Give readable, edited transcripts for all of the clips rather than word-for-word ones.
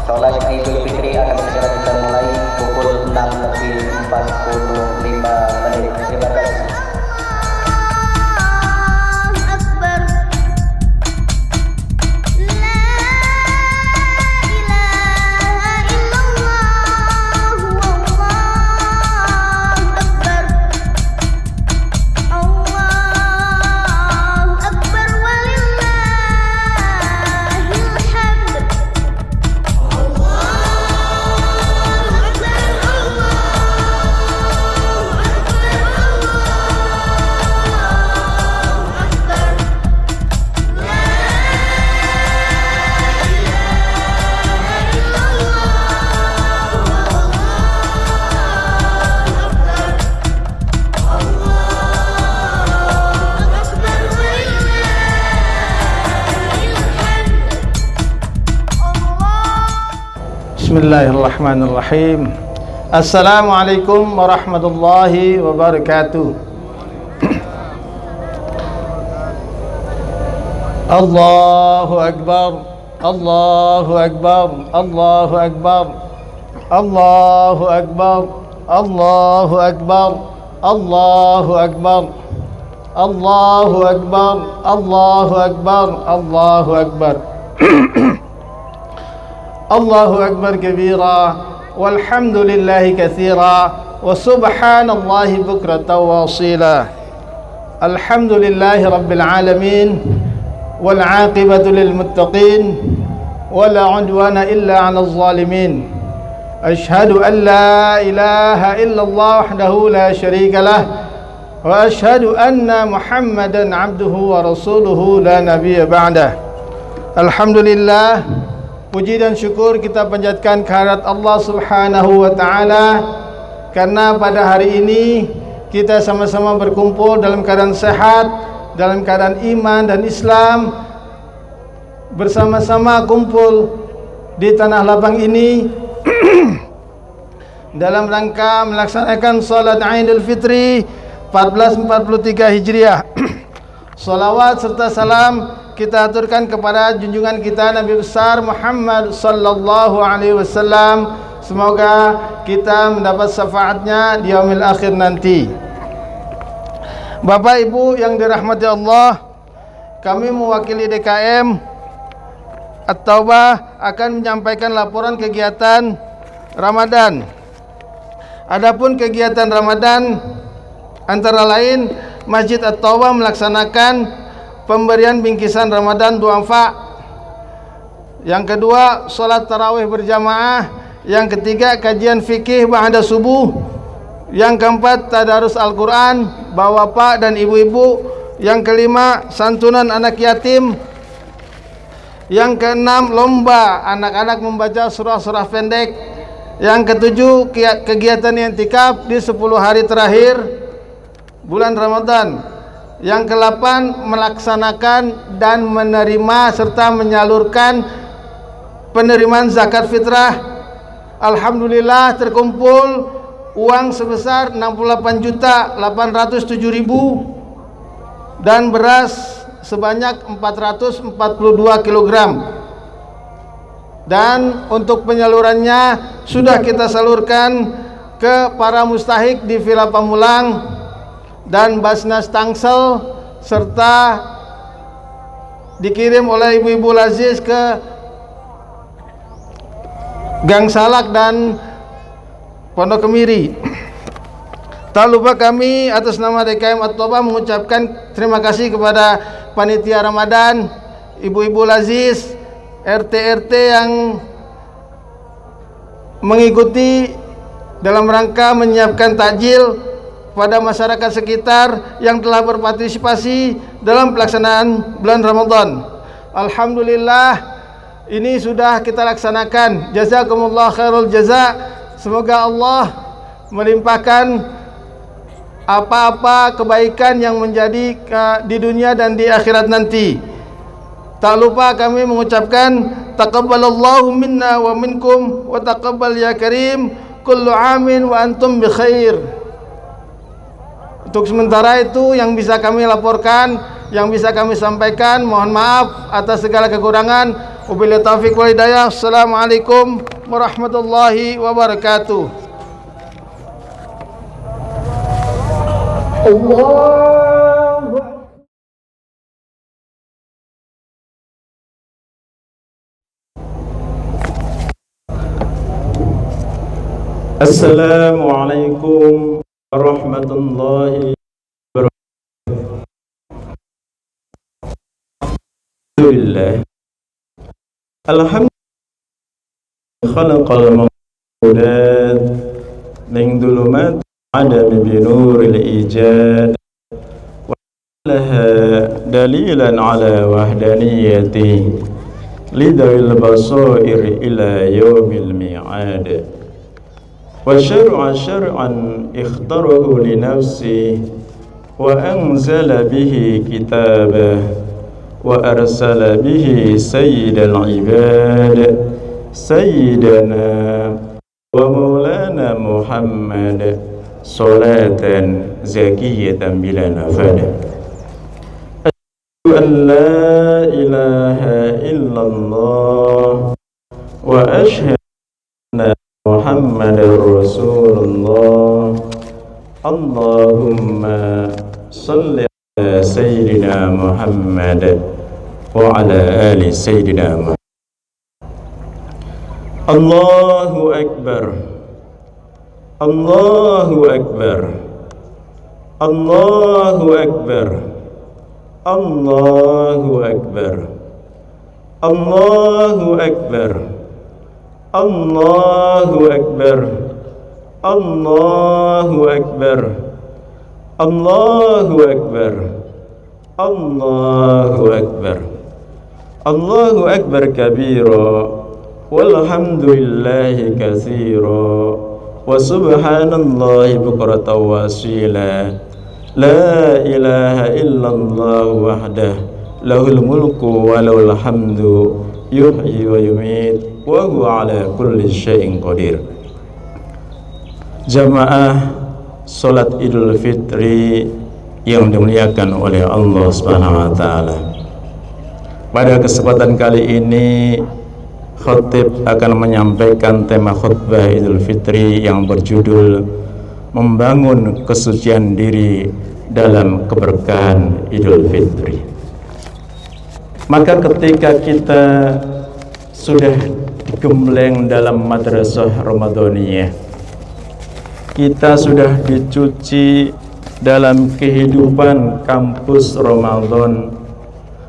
Sholat Idul Fitri akan segera kita mulai pukul 6:45. Terima kasih. Bismillahirrahmanirrahim. Assalamualaikum warahmatullahi wabarakatuh. Allahu Akbar, Allahu Akbar, Allahu Akbar, Allahu Akbar, Allahu Akbar, Allahu Akbar, Allahu Akbar, Allahu Akbar, Allahu Akbar. Allahu Akbar kabira walhamdulillahi katsira wa subhanallahi bukratan wa asila. Alhamdulillahi rabbil alamin wal aqibatu lil muttaqin wa la udwana illa 'alal zalimin. Ashhadu an la ilaha illallah wahdahu la syarika lah wa ashhadu anna Muhammadan 'abduhu wa rasuluhu la nabiyya ba'dah. Alhamdulillah, puji dan syukur kita panjatkan kehadirat Allah Subhanahu wa taala karena pada hari ini kita sama-sama berkumpul dalam keadaan sehat, dalam keadaan iman dan Islam, bersama-sama kumpul di tanah lapang ini dalam rangka melaksanakan salat Idul Fitri 1443 Hijriah. Salawat serta salam kita aturkan kepada junjungan kita Nabi besar Muhammad sallallahu alaihi wasallam. Semoga kita mendapat syafaatnya di yaumil akhir nanti. Bapak Ibu yang dirahmati Allah, kami mewakili DKM At-Taubah akan menyampaikan laporan kegiatan Ramadan. Adapun kegiatan Ramadan antara lain Masjid At-Taubah melaksanakan pemberian bingkisan Ramadan duafa. Yang kedua, salat tarawih berjamaah. Yang ketiga, kajian fikih ba'da subuh. Yang keempat, tadarus Al-Quran bapak dan ibu-ibu. Yang kelima, santunan anak yatim. Yang keenam, lomba anak-anak membaca surah-surah pendek. Yang ketujuh, kegiatan i'tikaf di 10 hari terakhir bulan Ramadan. Yang ke-8, melaksanakan dan menerima serta menyalurkan penerimaan zakat fitrah. Alhamdulillah terkumpul uang sebesar 68.807.000 dan beras sebanyak 442 kg. Dan untuk penyalurannya sudah kita salurkan ke para mustahik di Villa Pamulang dan Basnas Tangsel, serta dikirim oleh Ibu-Ibu Laziz ke Gang Salak dan Pondok Kemiri. Tak lupa kami atas nama DKM At-Toba mengucapkan terima kasih kepada panitia Ramadan, Ibu-Ibu Laziz, RT-RT yang mengikuti dalam rangka menyiapkan takjil pada masyarakat sekitar yang telah berpartisipasi dalam pelaksanaan bulan Ramadan. Alhamdulillah, ini sudah kita laksanakan. Jazakumullah khairul jaza. Semoga Allah melimpahkan apa-apa kebaikan yang menjadi di dunia dan di akhirat nanti. Tak lupa kami mengucapkan taqabbalallahu minna wa minkum wa taqabbal ya karim, kullu amin wa antum bi khair. Untuk sementara itu yang bisa kami laporkan, yang bisa kami sampaikan. Mohon maaf atas segala kekurangan. Wabillahi taufiq wal hidayah. Assalamualaikum warahmatullahi wabarakatuh. Assalamualaikum warahmatullahi wabarakatuh. Alhamdulillah. Alhamdulillah khalaqal mawjudat min dhulumat adami bi nuril ijad wa laha dalilan ala wahdaniyati lidawil basair ila yaumil mi'ad. وشرع شرعا اختاره لنفسه وأنزل به كتابه وأرسل به سيد العباد سيدنا ومولانا محمد صلاة زكية بلا نفاد. أشهد أن لا إله إلا الله وأشهد أن محمد رسول الله. اللهم صل على سيدنا محمد وعلى آل سيدنا محمد. الله أكبر الله أكبر الله أكبر الله أكبر الله أكبر Allahu Akbar Allahu Akbar Allahu Akbar Allahu Akbar Allahu Akbar kabira walhamdulillahi katsira wa subhanallahi bukratan wa asila. La ilaha illallah wahdah lahul mulku wa lahul hamdu yuhyi wa yumiit wa huwa ala kulli syai'in qadir. Jamaah salat Idul Fitri yang dimuliakan oleh Allah Subhanahu wa taala. Pada kesempatan kali ini khatib akan menyampaikan tema khutbah Idul Fitri yang berjudul membangun kesucian diri dalam keberkahan Idul Fitri. Maka ketika kita sudah digembleng dalam madrasah Ramadaniyah, kita sudah dicuci dalam kehidupan kampus Ramadan,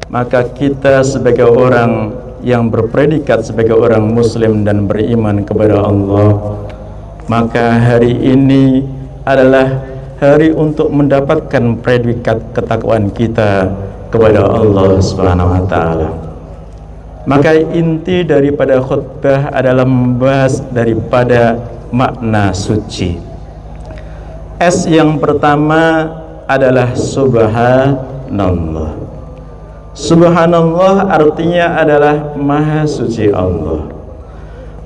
maka kita sebagai orang yang berpredikat sebagai orang muslim dan beriman kepada Allah, maka hari ini adalah hari untuk mendapatkan predikat ketakwaan kita kepada Allah Subhanahu wa taala. Maka inti daripada khutbah adalah membahas daripada makna suci. S yang pertama adalah subhanallah. Subhanallah artinya adalah maha suci Allah.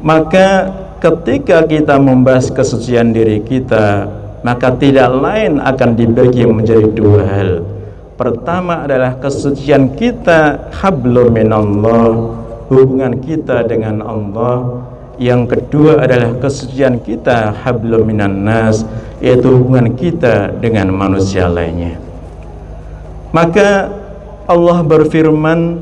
Maka ketika kita membahas kesucian diri kita, maka tidak lain akan dibagi menjadi dua hal. Pertama adalah kesucian kita hablum minallah, hubungan kita dengan Allah. Yang kedua adalah kesucian kita hablum minan nas, yaitu hubungan kita dengan manusia lainnya. Maka Allah berfirman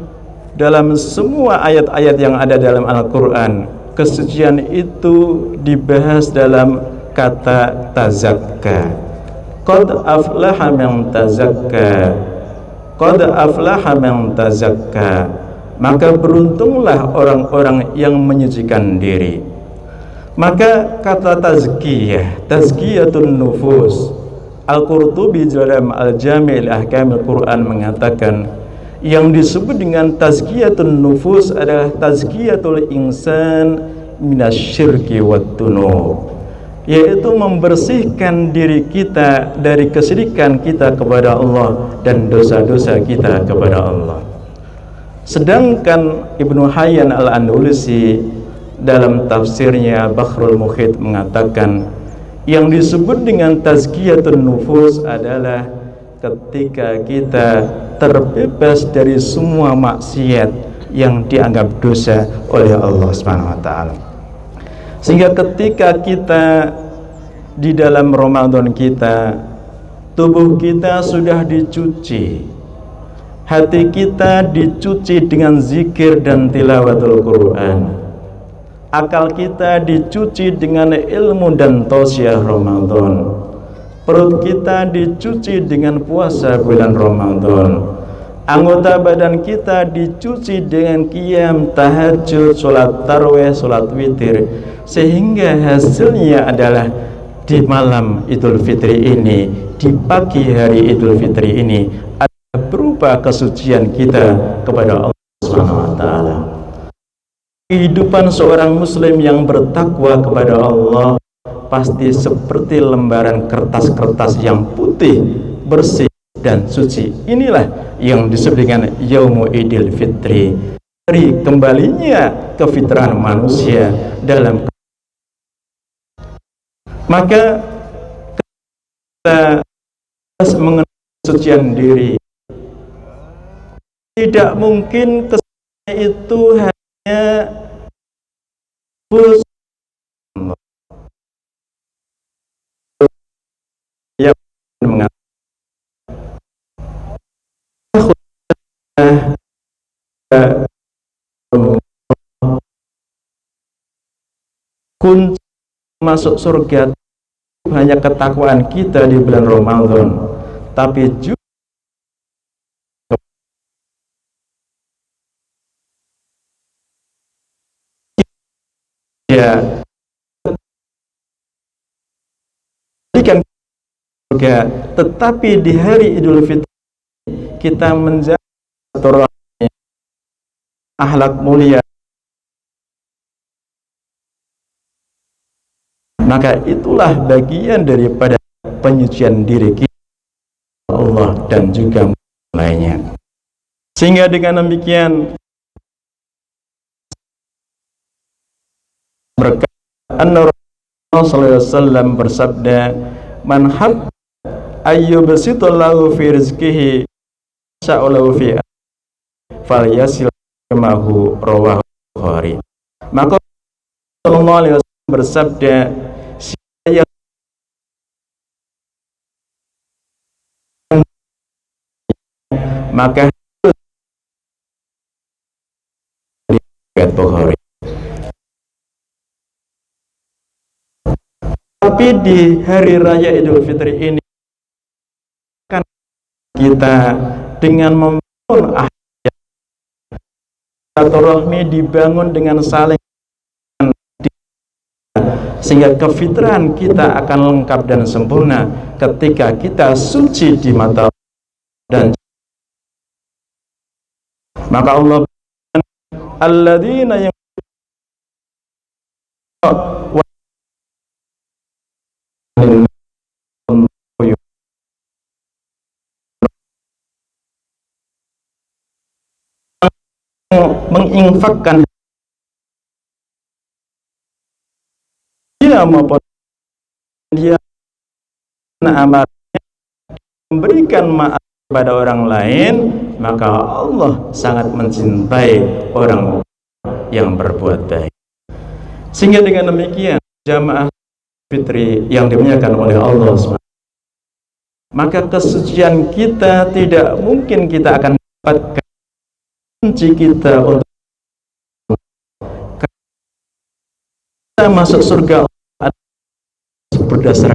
dalam semua ayat-ayat yang ada dalam Al-Quran, kesucian itu dibahas dalam kata tazakka. Qad aflaha man tazakka, qad aflaha man tazakka. Maka beruntunglah orang-orang yang menyucikan diri. Maka kata tazkiyah, tazkiyatun nufus, Al-Qurtubi dalam Al-Jami' Ahkamil Quran mengatakan yang disebut dengan tazkiyatun nufus adalah tazkiyatul insan minasyirki wat dunub, yaitu membersihkan diri kita dari kesyirikan kita kepada Allah dan dosa-dosa kita kepada Allah. Sedangkan Ibnu Hayyan Al-Andalusi dalam tafsirnya Bakhrul Muhit mengatakan yang disebut dengan tazkiyatun nufus adalah ketika kita terbebas dari semua maksiat yang dianggap dosa oleh Allah Subhanahu wa taala. Sehingga ketika kita di dalam Ramadan kita, tubuh kita sudah dicuci, hati kita dicuci dengan zikir dan tilawatul Quran, akal kita dicuci dengan ilmu dan tausiah Ramadan, perut kita dicuci dengan puasa bulan Ramadan, anggota badan kita dicuci dengan qiyam, tahajud, sholat tarawih, sholat witir, sehingga hasilnya adalah di malam Idul Fitri ini, di pagi hari Idul Fitri ini berupa kesucian kita kepada Allah Subhanahu wa taala. Kehidupan seorang muslim yang bertakwa kepada Allah pasti seperti lembaran kertas-kertas yang putih, bersih dan suci. Inilah yang disebut dengan Yaumu Idul Fitri, hari kembalinya kefitrahan manusia dalam. Maka kita mengenal kesucian diri, tidak mungkin kesucian itu hanya yang kunci masuk surga hanya ketakwaan kita di bulan Ramadan, tapi juga surga. Tetapi di hari Idul Fitri kita menjaga akhlak mulia, maka itulah bagian daripada penyucian diri kita Allah dan juga lainnya. Sehingga dengan demikian berkata Rasulullah sallallahu alaihi wasallam bersabda, man hab ayyubsitullahu fi rizqihi sa'alahu fi falyasil mahu rawahu Bukhari. Maka sallallahu alaihi wasallam bersabda, siapa maka Bukhari. Tapi di hari raya Idul Fitri ini kan kita dengan membangun silaturahmi, dibangun dengan saling, sehingga kefitrahan kita akan lengkap dan sempurna ketika kita suci di mata dan maka Allah alladzina yang menginfakkan dia maupun dia amal memberikan maaf kepada orang lain, maka Allah sangat mencintai orang yang berbuat baik. Sehingga dengan demikian jamaah fitri yang dimuliakan oleh Allah SWT, maka kesucian kita tidak mungkin kita akan dapatkan kunci kita untuk kita masuk surga berdasarkan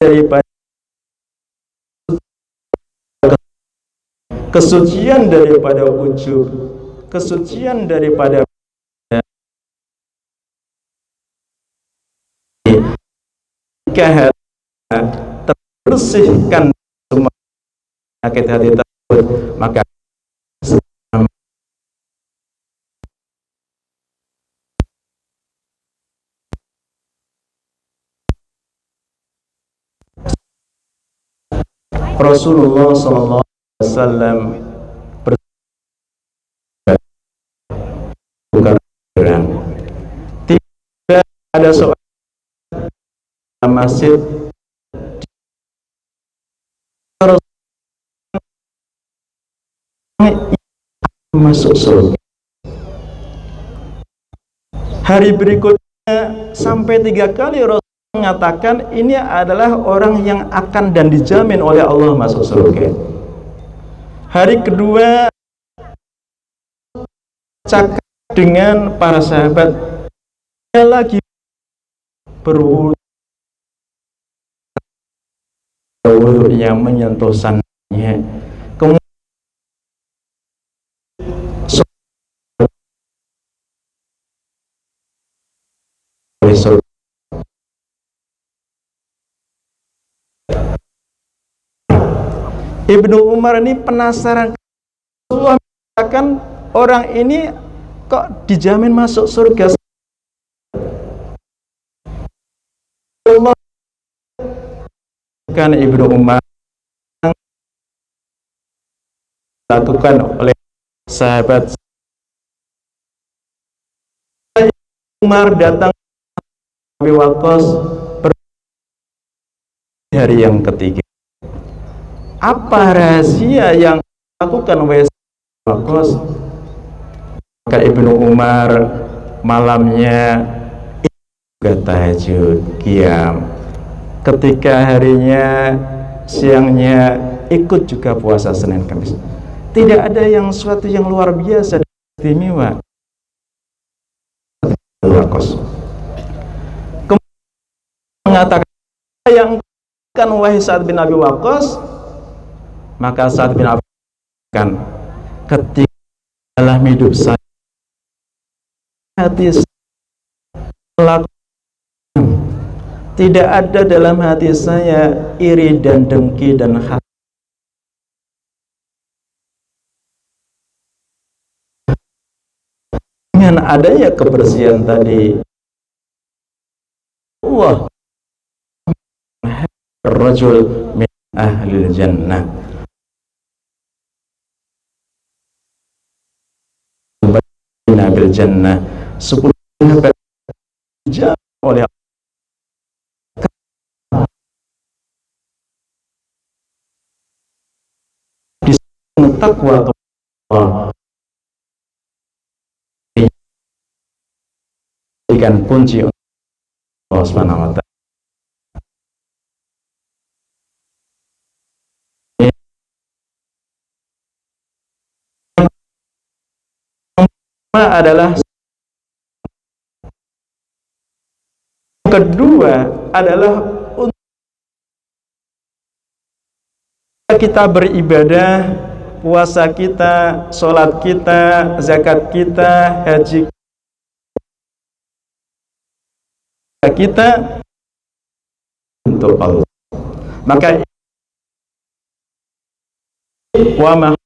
daripada kesucian daripada ujub, kesucian daripada jika terbersihkan semua penyakit hati tersebut, maka Rasulullah SAW berkata, tidak ada seorang masjid masuk surga. Hari berikutnya sampai 3 kali Rasul mengatakan ini adalah orang yang akan dan dijamin oleh Allah masuk surga. Hari kedua cakap dengan para sahabat, dia lagi berwudu yang menyentuh sananya, kemudian Ibnu Umar ini penasaran, Allah mengatakan orang ini kok dijamin masuk surga. Allah kan Ibnu Umar dilakukan oleh sahabat. Umar datang Abi Waqqas hari yang ketiga. Apa rahasia yang dilakukan oleh Waqqas? Maka Ibnu Umar malamnya juga tahajud, qiyam. Ketika harinya, siangnya ikut juga puasa Senin Kamis. Tidak ada yang suatu yang luar biasa dan istimewa. Waqqas kemudian mengatakan yang kan wahai Sa'ad bin Abi Waqqas, maka Sa'ad bin Abi kan ketika dalam hidup saya hati saya tidak ada dalam hati saya iri dan dengki dan hasad. Dengan adanya kebersihan tadi, Allah rajul min ahlil jannah bil jannah 10 jam oleh takwa Allah berikan kunci untuk Allah Subhanahu wa ta'ala. Adalah kedua adalah untuk kita beribadah, puasa kita, sholat kita, zakat kita, haji kita untuk Allah. Maka wa ma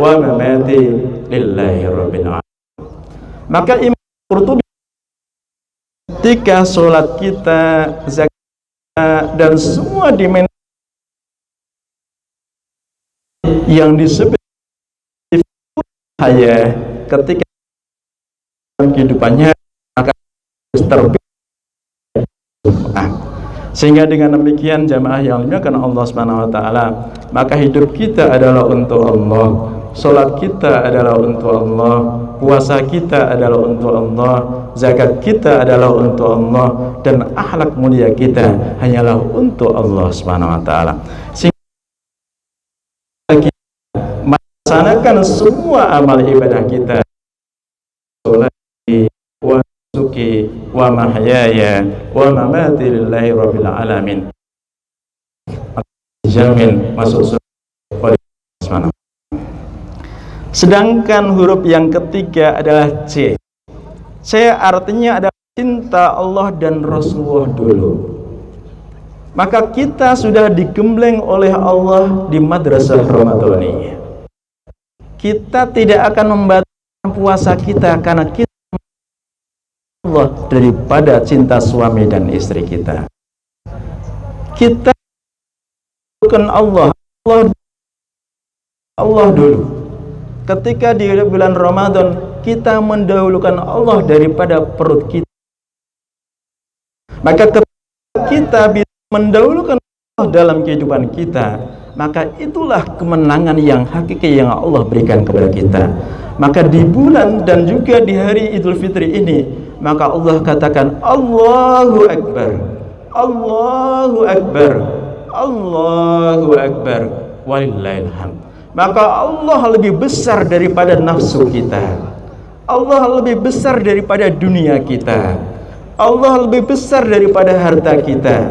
wa mamati lillahi rabbil alamin. Maka Imam Qurtubi ketika sholat kita, zakat dan semua dimensi yang disebut haya ketika kehidupannya maka harus terpilih. Sehingga dengan demikian jamaah yang dimuliakan Allah Subhanahu wa taala, maka hidup kita adalah untuk Allah, salat kita adalah untuk Allah, puasa kita adalah untuk Allah, zakat kita adalah untuk Allah, dan akhlak mulia kita hanyalah untuk Allah Subhanahu wa taala. Sehingga kita melaksanakan semua amal ibadah kita, salat wa nusuki wa mahyaya wa mamati lillahi rabbil alamin, jamin masuk surga. Sedangkan huruf yang ketiga adalah C. C artinya adalah cinta Allah dan Rasulullah dulu. Maka kita sudah digembleng oleh Allah di madrasah Ramadaniyah. Kita tidak akan membatalkan puasa kita karena kita Allah daripada cinta suami dan istri kita. Kita bukan Allah dulu. Ketika di bulan Ramadan kita mendahulukan Allah daripada perut kita. Maka ketika kita bisa mendahulukan Allah dalam kehidupan kita, maka itulah kemenangan yang hakiki yang Allah berikan kepada kita. Maka di bulan dan juga di hari Idul Fitri ini, maka Allah katakan Allahu Akbar, Allahu Akbar, Allahu Akbar, walillahil hamd. Maka Allah lebih besar daripada nafsu kita, Allah lebih besar daripada dunia kita, Allah lebih besar daripada harta kita,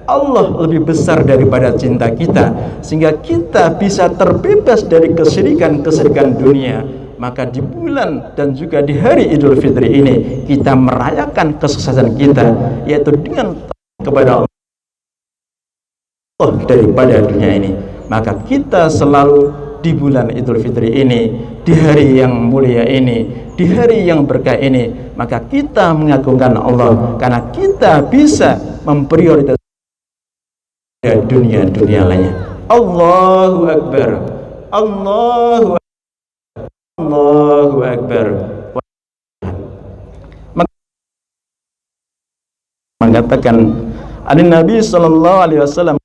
Allah lebih besar daripada cinta kita, sehingga kita bisa terbebas dari kesyirikan dunia. Maka di bulan dan juga di hari Idul Fitri ini kita merayakan kesuksesan kita, yaitu dengan kepada Allah daripada dunia ini. Maka kita selalu di bulan Idul Fitri ini, di hari yang mulia ini, di hari yang berkah ini, maka kita mengagungkan Allah karena kita bisa memprioritaskan dunia lainnya. Allahu Akbar, Allahu Akbar. Mengatakan ada Nabi sallallahu alaihi wasallam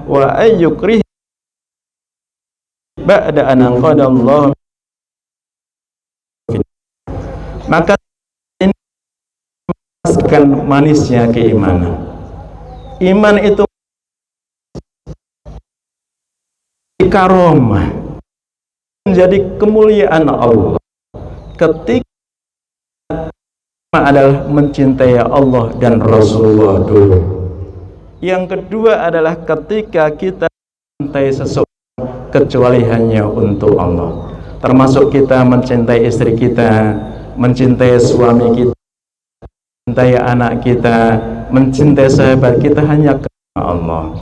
wa ayyukrih ba'da an qada Allah. Maka ini menjelaskan manisnya keimanan. Iman itu karomah, menjadi kemuliaan Allah. Ketika adalah mencintai Allah dan Rasulullah dulu. Yang kedua adalah ketika kita mencintai seseorang kecuali hanya untuk Allah. Termasuk kita mencintai istri kita, mencintai suami kita, mencintai anak kita, mencintai sahabat kita hanya karena Allah.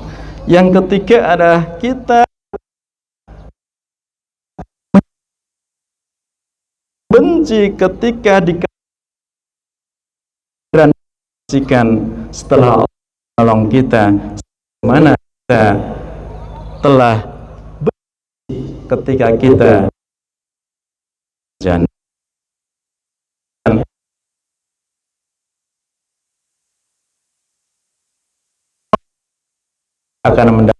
Yang ketiga adalah kita benci ketika dikasihkan setelah Allah menolong kita, mana kita telah benci ketika kita jannah. Akan mendapat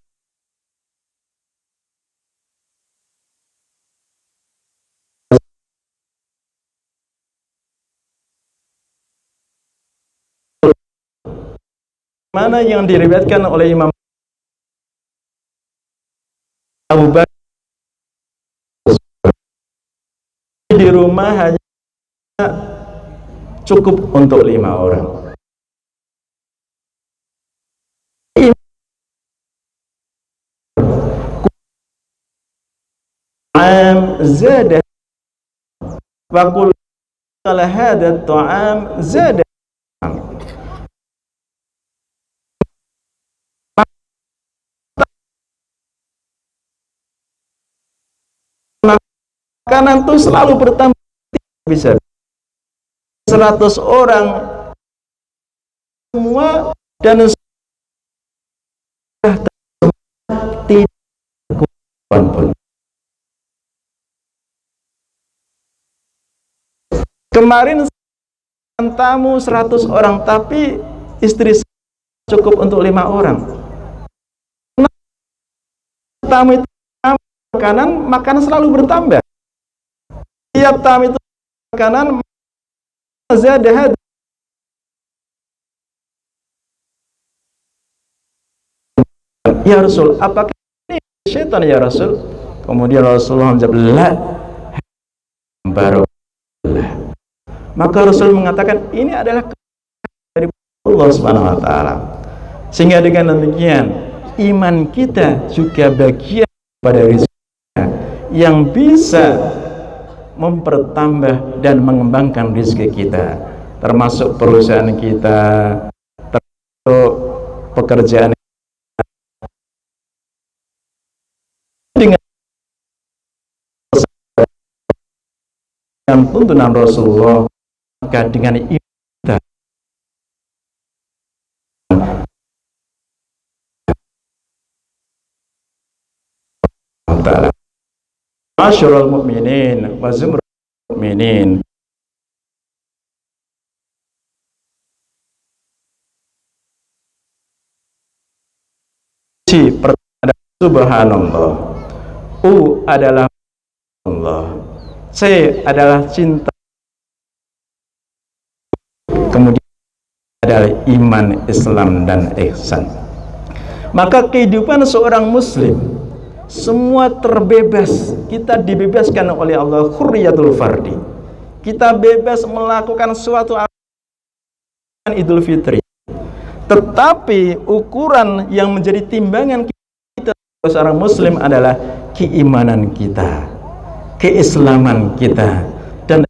mana yang diriwayatkan oleh Imam Abu Bakar di rumah hanya cukup untuk 5 orang. Zadah Faqul qala hadha ta'am zada. Makanan itu selalu bertambah, bisa 100 orang semua, dan tidak pun. Kemarin tamu 100 orang, tapi istri cukup untuk 5 orang. Tamu itu makanan selalu bertambah. Tiap tamu itu makanan zadah. Ya Rasul, apakah ini syaitan ya Rasul? Kemudian Rasulullah menjawab, la, baru. Maka Rasul mengatakan ini adalah dari Allah Subhanahu wa taala. Sehingga dengan demikian iman kita juga bagian pada rezeki yang bisa mempertambah dan mengembangkan rezeki kita, termasuk perusahaan kita, termasuk pekerjaan dengan tuntunan Rasulullah. Maka dengan ibadah ta'ala, masyarul mu'minin wa zumrul mu'minin, si pertama subhanallah, U adalah Allah, C adalah cinta, kemudian adalah iman, Islam, dan ihsan. Maka kehidupan seorang muslim semua terbebas. Kita dibebaskan oleh Allah, hurriyatul fardi. Kita bebas melakukan suatu Idul Fitri. Tetapi ukuran yang menjadi timbangan kita seorang muslim adalah keimanan kita, keislaman kita, dan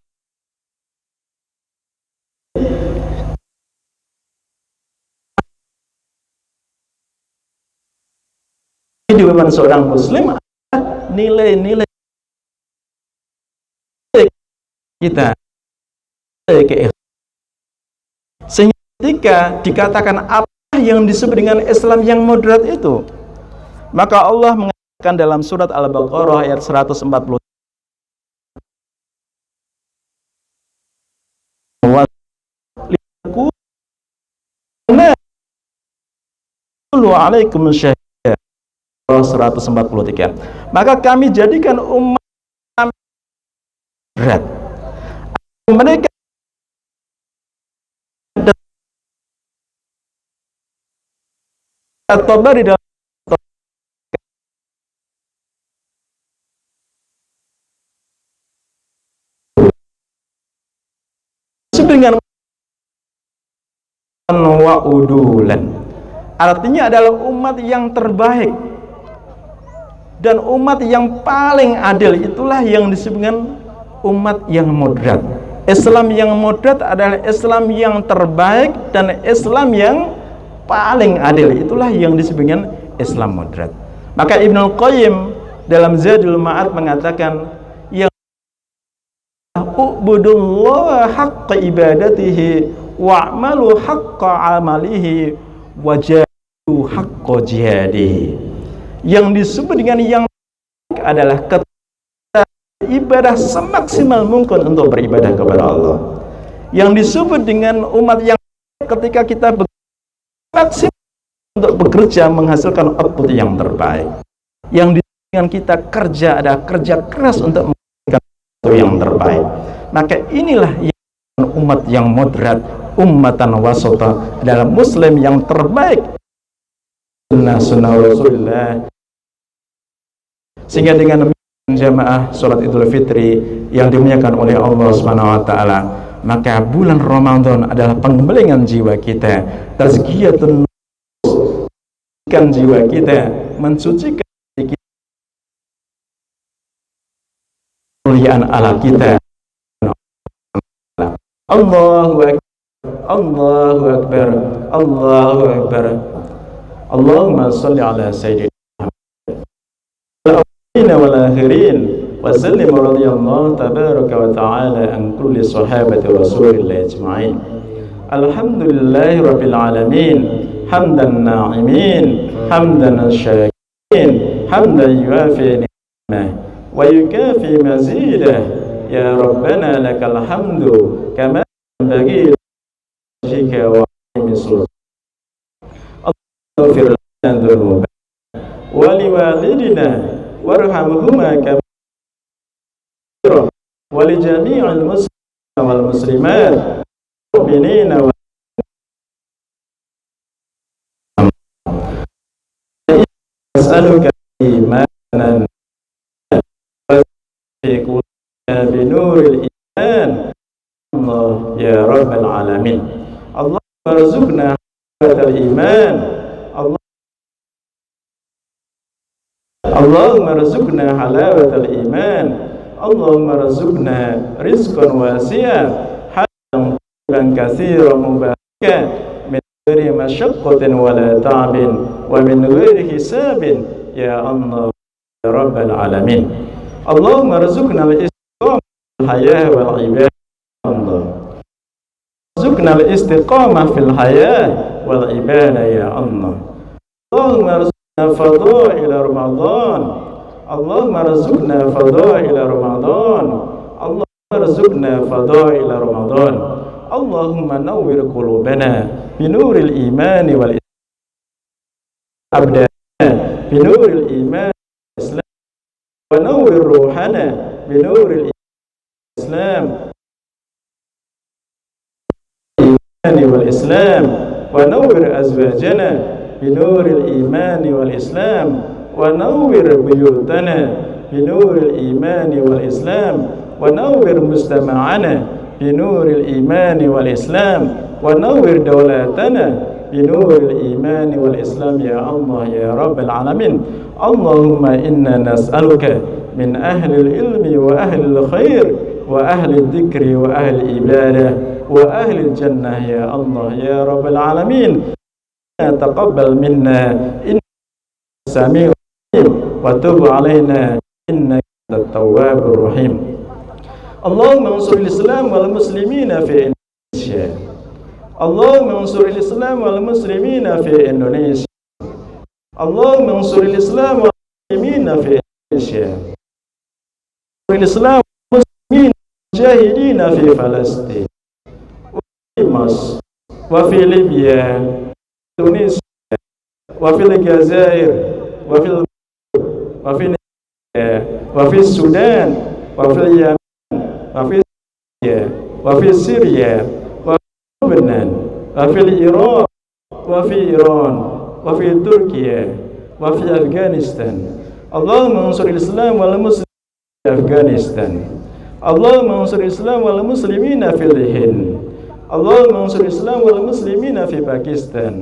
kehidupan seorang muslim adalah nilai-nilai kita, sehingga ketika dikatakan apa yang disebut dengan Islam yang moderat itu, maka Allah mengatakan dalam surat Al-Baqarah ayat 140, alaikum syahid 143. Maka kami jadikan umat berat. Mereka At-Tabari dalam dengan wa udulan, artinya adalah umat yang terbaik dan umat yang paling adil. Itulah yang disebut dengan umat yang moderat. Islam yang moderat adalah Islam yang terbaik dan Islam yang paling adil. Itulah yang disebut dengan Islam moderat. Maka Ibnu Qayyim dalam Zadul Ma'ad mengatakan, yang ubudullah haqqa ibadatihi wa'malu haqqa amalihi wajadu haqqa jihadihi. Yang disebut dengan yang adalah ibadah semaksimal mungkin untuk beribadah kepada Allah. Yang disebut dengan umat yang ketika kita maksimal untuk bekerja menghasilkan output yang terbaik. Yang disebut dengan kita kerja adalah kerja keras untuk menghasilkan output yang terbaik. Maka inilah yang umat yang moderat, ummatan wasata, adalah muslim yang terbaik. Sunnah Rasulullah. Sehingga dengan jamaah salat Idul Fitri yang dimuliakan oleh Allah Subhanahu wa taala, maka bulan Ramadan adalah pengembelengan jiwa kita, tazkiyatun kan jiwa kita, mensucikan kita, kemuliaan Allah kita, Allahu Akbar, Allahu Akbar, Allahu Akbar. Allahumma salli ala sayyidina Muhammad wal akhirin wa sallim radhiyallahu tabaraka wa ta'ala an kulli sahabati rasulillahi ajma'in. Alhamdulillahi rabbil alamin, hamdan na'imin, hamdan syakirin, hamdan yuafi ni'mah wa yukafi mazidah. Ya Rabbana lakal hamdu kama yanbaghi wajhika wa 'azimi sultanik. Allahumma lana dhunubana wa liwalidina warhamhuma kama wa li jami'il muslimina wal muslimat mu'minina wa as'aluka imanan wa fi qulubina bi nuril iman. Allah ya rabbal alamin. Allahumma arzuqna halawatal iman. Allahumma arzuqna halawatal iman. Allahumma arzuqna rizqan wasi'an halan tayyiban katsiran mubarakan min ghairi masyaqqatin wala ta'bin wa min ghairi hisabin ya Allah ya rabbal alamin. Allahumma arzuqna al-istiqamah fil hayah wal ibadah. Allah arzuqna al-istiqamah fil hayah wal ibadah ya Allah. Allahumma arzuqna fadail Ramadan. Allahumma arzuqna fadail Ramadan. Allahumma arzuqna fadail Ramadan. Allahumma nawwir qulubana binuril iman wal abdana binuril iman wal islam wa nawwir ruhana binuril islam wal islam wa nawwir azwajana binuril iman wal islam wa nawwir buyutana binuril iman wal islam wa nawwir mustama'ana binuril iman wal islam wa nawwir dawlatana binuril iman wal islam ya Allah ya rabbal alamin. Allahumma inna nas'aluka min ahli al-ilmi wa ahli al-khair wa ahli al-dhikri wa ahli al-ibadah wa ahli al-jannah ya Allah ya rabbal alamin. Taqabbal minna innaka sami'un wa tub alaina innaka at-tawwabur rahim. Allahumma ansur al-islam wal muslimina fi Indonesia. Allahumma ansur al-islam wal muslimina fi Indonesia. Allahumma ansur al-islam wal muslimina fi Indonesia. Al-islam wal muslimin mujahidina fi Palestin wa fi Masr wa fi Libya, Tunisia wa fi al-Jazair wa fi wa fi wa fi Sudan wa fi Yemen وفي سوريا وفي سوريا وفي لبنان وفي العراق وفي إيران وفي تركيا وفي أفغانستان. اللهم انصر الإسلام والمسلمين في أفغانستان. اللهم انصر الإسلام والمسلمين في الهند. اللهم انصر الإسلام والمسلمين في باكستان.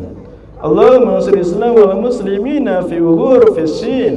اللهم انصر الإسلام والمسلمين في أوغور في الصين.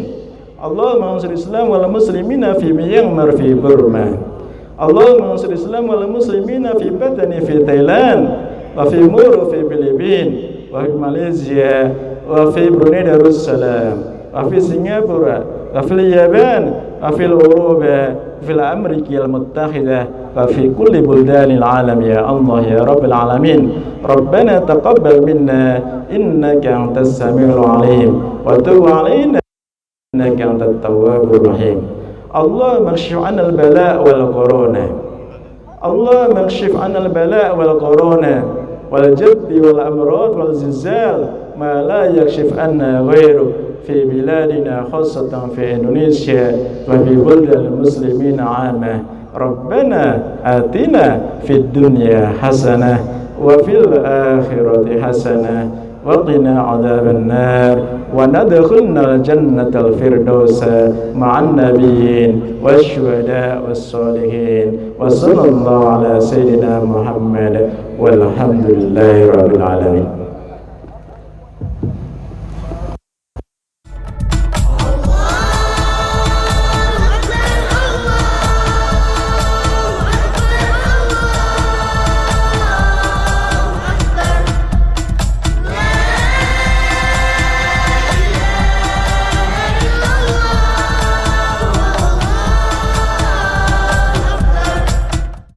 اللهم انصر الإسلام والمسلمين في ميانمار في بورما. Allahumma ansur Islam wal muslimina fi Batani fi Thailand wa fi Moro fi Filipina wa fi Malaysia wa fi Brunei Darussalam wa fi Singapura wa fi Yaman wa fi Europa fi Amerika al-Muttahidah wa fi kulli buldanil alam ya Allah ya Rabbil alamin. Rabbana taqabbal minna innaka antas samiul alim wa tub alaina innaka antat tawwabur rahim. اللهم اكشف عنا البلاء والكورونا. اللهم اكشف عنا البلاء والكورونا والجد والأمراض والزلزال ما لا يكشف عنا غيره في بلادنا خاصة في إندونيسيا وفي بلدان المسلمين عامة. ربنا آتنا في الدنيا حسنة وفي الآخرة حسنة وقنا عذاب النار وندخلنا الجنة الفردوس مع النبيين والشهداء والصالحين وصلى الله على سيدنا محمد والحمد لله رب العالمين.